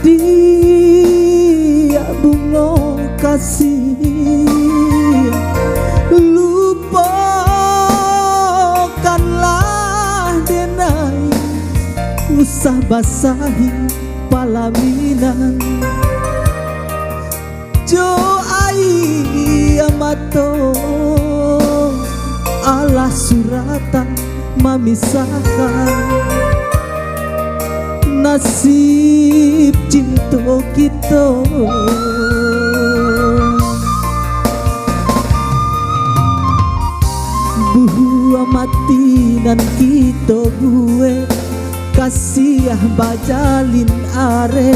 dia bunga kasih, lupakanlah denai, usah basahi palaminan. Jo ai amato Allah suratan memisahkan, nasib cinta kita. Buah mati dan kita gue kasih bajalin are,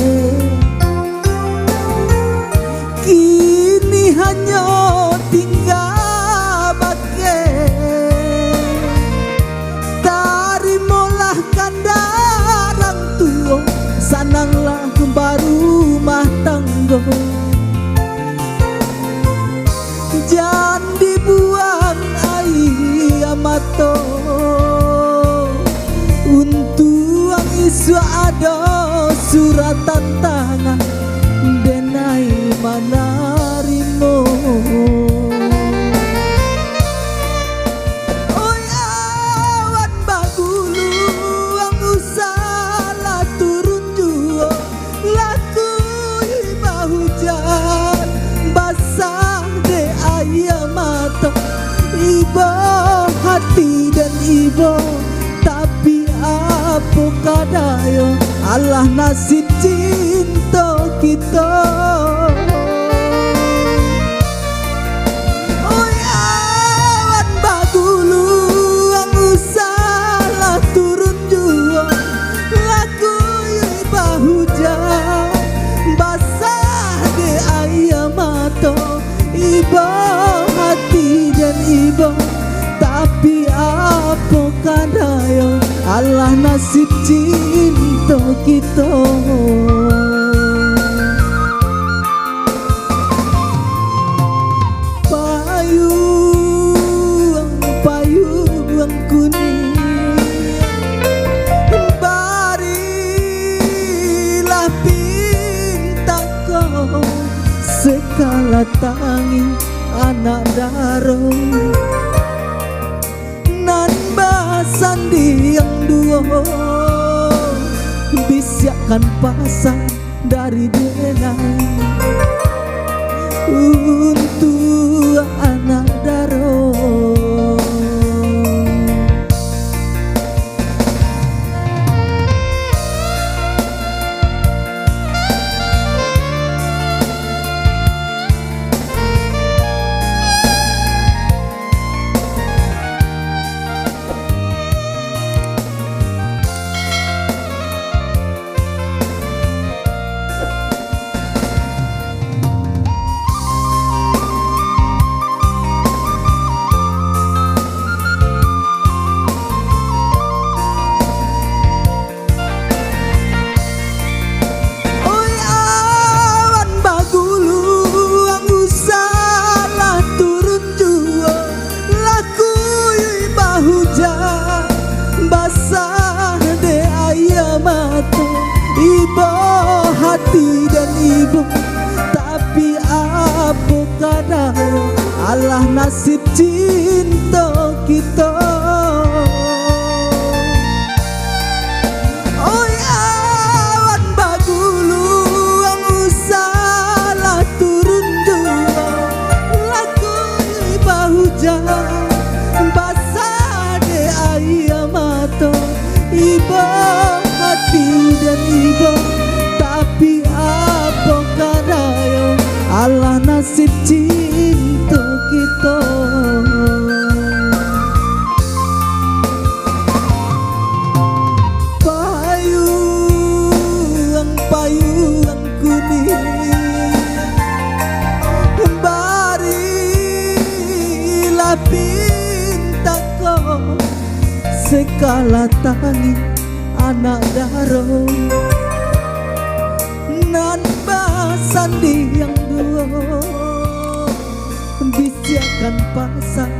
kini hanya tinggal bagai. Tarimalah kandarang tua, sananglah baru rumah tangga. Jangan dibuang air mata, untuk ang isu ada suratan tangan denai manarimo. Oi awan bagulu ang usala turun jua, laku iba hujan basah de ayam mata. Iba hati dan iba, tapi apa kadayo Allah nasib cinta kita. Oi awan bagulu ang usala turun jua, laku iba hujan basah de ayam mata. Iba hati dan iba, tapi apa kadayo Allah nasib cinta kita. Payung kuning, barilah bintangku sekala tangi anak daro. Nan basandi yang dua, bisiakan pasang dari denai untuk anak daro. Ibu hati dan ibu, tapi apa kadayo Allah nasib cinta kita. Oi awan bagulu ang usala turun jua, laku iba hujan basah de ayam mata. Iba hati dan iba, tapi apa kadayo Allah nasib cinta kita. Payung kuning, barilah bintangku sekala tangi anak daro. Nan basandi yang dua, bisiakan pasang